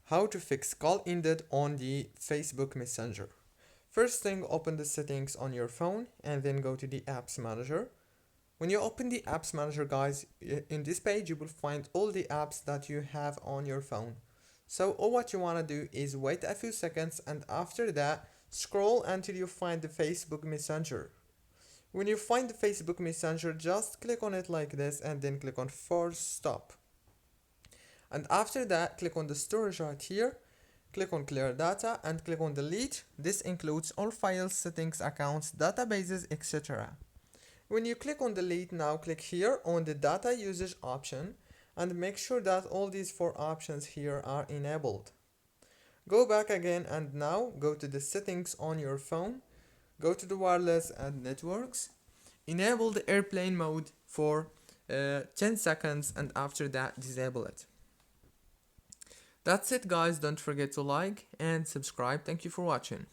How to fix call ended on the Facebook Messenger. First thing, open the settings on your phone and then go to the apps manager. When you open the apps manager, guys, in this page you will find all the apps that you have on your phone. So all what you want to do is wait a few seconds, and after that scroll until you find the Facebook Messenger. When you find the Facebook Messenger, just click on it like this and then click on force stop. And after that, click on the storage right here, click on clear data and click on delete. This includes all files, settings, accounts, databases, etc. When you click on delete, now click here on the data usage option and make sure that all these four options here are enabled. Go back again and now go to the settings on your phone, go to the wireless and networks, enable the airplane mode for 10 seconds and after that disable it. That's it, guys. Don't forget to like and subscribe. Thank you for watching.